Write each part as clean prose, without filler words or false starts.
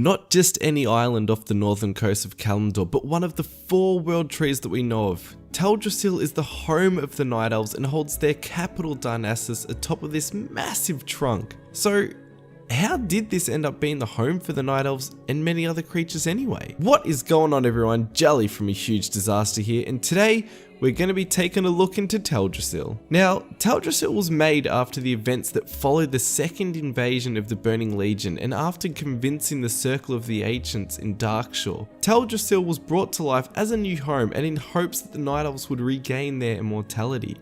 Not just any island off the northern coast of Kalimdor, but one of the 4 world trees that we know of. Teldrassil is the home of the Night Elves and holds their capital Darnassus atop of this massive trunk. So how did this end up being the home for the Night Elves and many other creatures anyway? What is going on, everyone? Jelly from A Huge Disaster here, and today we're going to be taking a look into Teldrassil. Now, Teldrassil was made after the events that followed the second invasion of the Burning Legion, and after convincing the Circle of the Ancients in Darkshore, Teldrassil was brought to life as a new home and in hopes that the Night Elves would regain their immortality.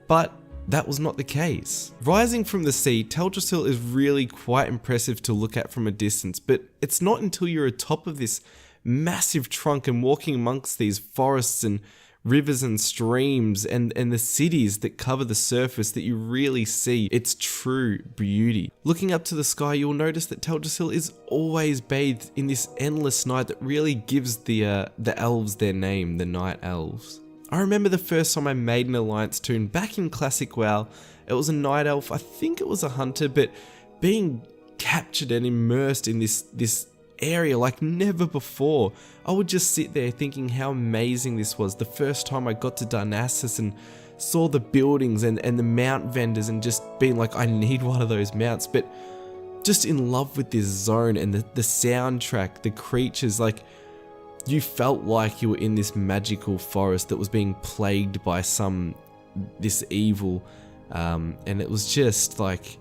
But that was not the case. Rising from the sea, Teldrassil is really quite impressive to look at from a distance, but it's not until you're atop of this massive trunk and walking amongst these forests and rivers and streams and the cities that cover the surface that you really see its true beauty. Looking up to the sky, you'll notice that Teldrassil is always bathed in this endless night that really gives the elves their name, the Night Elves. I remember the first time I made an Alliance toon back in Classic WoW. It was a Night Elf, I think it was a Hunter, but being captured and immersed in this area like never before. I would just sit there thinking how amazing this was. The first time I got to Darnassus and saw the buildings and the mount vendors and just being like, I need one of those mounts, but just in love with this zone and the soundtrack, the creatures, like you felt like you were in this magical forest that was being plagued by this evil, and it was just like,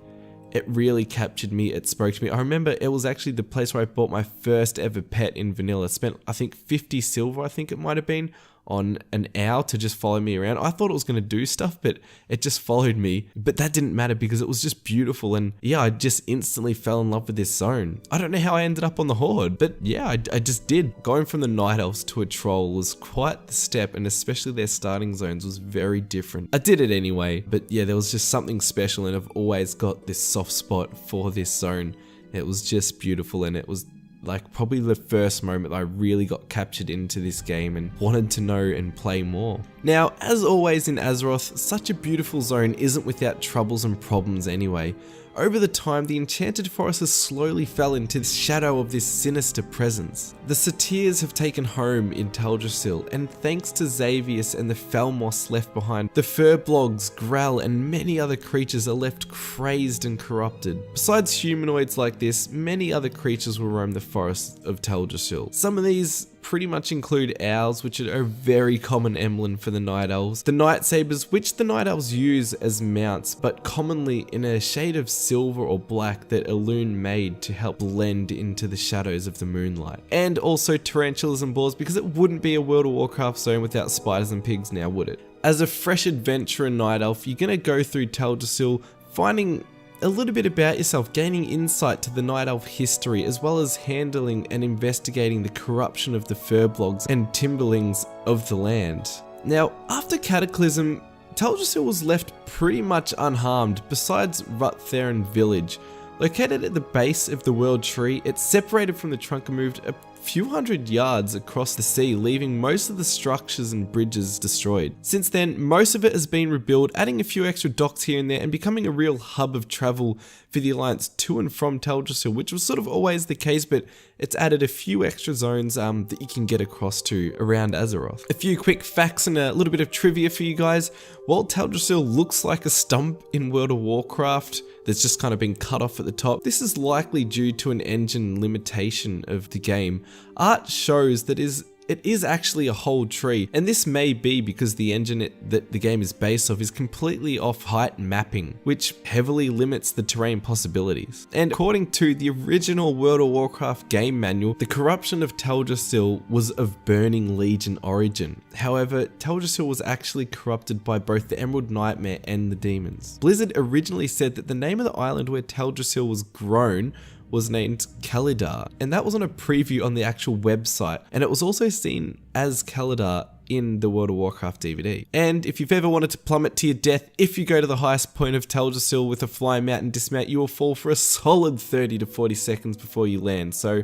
it really captured me, it spoke to me. I remember it was actually the place where I bought my first ever pet in vanilla. Spent, I think, 50 silver, I think it might have been, on an owl to just follow me around. I thought it was going to do stuff, but it just followed me. But that didn't matter because it was just beautiful, and yeah, I just instantly fell in love with this zone. I don't know how I ended up on the Horde, but yeah, I just did. Going from the Night Elves to a Troll was quite the step, and especially their starting zones was very different. I did it anyway, but yeah, there was just something special, and I've always got this soft spot for this zone. It was just beautiful, and it was like probably the first moment I really got captured into this game and wanted to know and play more. Now, as always in Azeroth, such a beautiful zone isn't without troubles and problems anyway. Over the time, the Enchanted Forests slowly fell into the shadow of this sinister presence. The Satyrs have taken home in Teldrassil, and thanks to Xavius and the Felmoss left behind, the Furblogs, Grell, and many other creatures are left crazed and corrupted. Besides humanoids like this, many other creatures will roam the forests of Teldrassil. Some of these pretty much include owls, which are a very common emblem for the Night Elves, the Night Sabers, which the Night Elves use as mounts, but commonly in a shade of silver or black that Elune made to help blend into the shadows of the moonlight. And also tarantulas and boars, because it wouldn't be a World of Warcraft zone without spiders and pigs now, would it? As a fresh adventurer Night Elf, you're going to go through Teldrassil, finding a little bit about yourself, gaining insight to the Night Elf history, as well as handling and investigating the corruption of the Furblogs and Timberlings of the land. Now, after Cataclysm, Teldrassil was left pretty much unharmed, besides Ruttheron Village. Located at the base of the World Tree, it's separated from the trunk and moved a few hundred yards across the sea, leaving most of the structures and bridges destroyed. Since then, most of it has been rebuilt, adding a few extra docks here and there and becoming a real hub of travel for the Alliance to and from Teldrassil, which was sort of always the case, but it's added a few extra zones that you can get across to around Azeroth. A few quick facts and a little bit of trivia for you guys. While Teldrassil looks like a stump in World of Warcraft that's just kind of been cut off at the top, this is likely due to an engine limitation of the game. Art shows that it is actually a whole tree, and this may be because the engine that the game is based off is completely off height mapping, which heavily limits the terrain possibilities. And according to the original World of Warcraft game manual, the corruption of Teldrassil was of Burning Legion origin. However, Teldrassil was actually corrupted by both the Emerald Nightmare and the demons. Blizzard originally said that the name of the island where Teldrassil was grown was named Kalidar, and that was on a preview on the actual website, and it was also seen as Kalidar in the World of Warcraft DVD. And if you've ever wanted to plummet to your death, if you go to the highest point of Teldrassil with a flying mount and dismount, you will fall for a solid 30 to 40 seconds before you land. So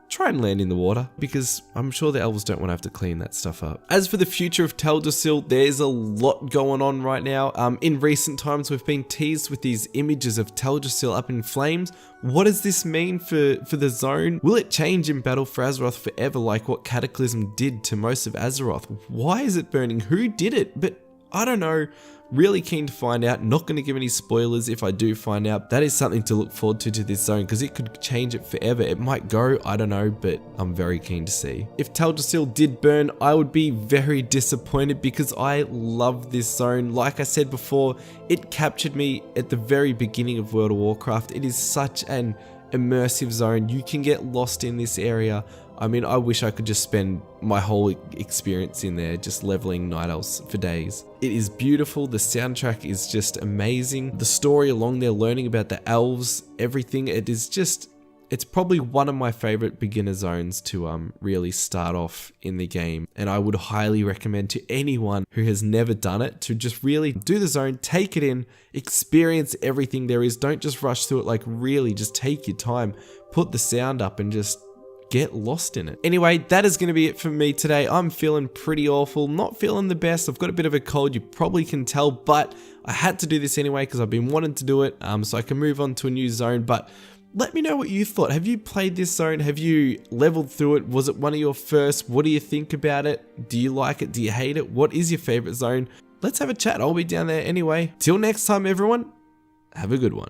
try and land in the water, because I'm sure the elves don't want to have to clean that stuff up. As for the future of Teldrassil, there's a lot going on right now. In recent times, we've been teased with these images of Teldrassil up in flames. What does this mean for the zone? Will it change in battle for Azeroth forever, like what Cataclysm did to most of Azeroth? Why is it burning? Who did it? But I don't know. Really keen to find out. Not going to give any spoilers if I do find out. That is something to look forward to this zone, because it could change it forever. It might go, I don't know, but I'm very keen to see. If Teldrassil did burn, I would be very disappointed, because I love this zone. Like I said before, it captured me at the very beginning of World of Warcraft. It is such an immersive zone. You can get lost in this area. I mean, I wish I could just spend my whole experience in there just leveling night elves for days. It is beautiful. The soundtrack is just amazing. The story along there, learning about the elves, everything, it is just, it's probably one of my favorite beginner zones to really start off in the game. And I would highly recommend to anyone who has never done it to just really do the zone, take it in, experience everything there is. Don't just rush through it, like really just take your time, put the sound up and just get lost in it. Anyway, that is going to be it for me today. I'm feeling pretty awful, not feeling the best. I've got a bit of a cold, you probably can tell, but I had to do this anyway because I've been wanting to do it so I can move on to a new zone. But let me know what you thought. Have you played this zone? Have you leveled through it? Was it one of your first? What do you think about it? Do you like it? Do you hate it? What is your favorite zone? Let's have a chat. I'll be down there anyway. Till next time, everyone, have a good one.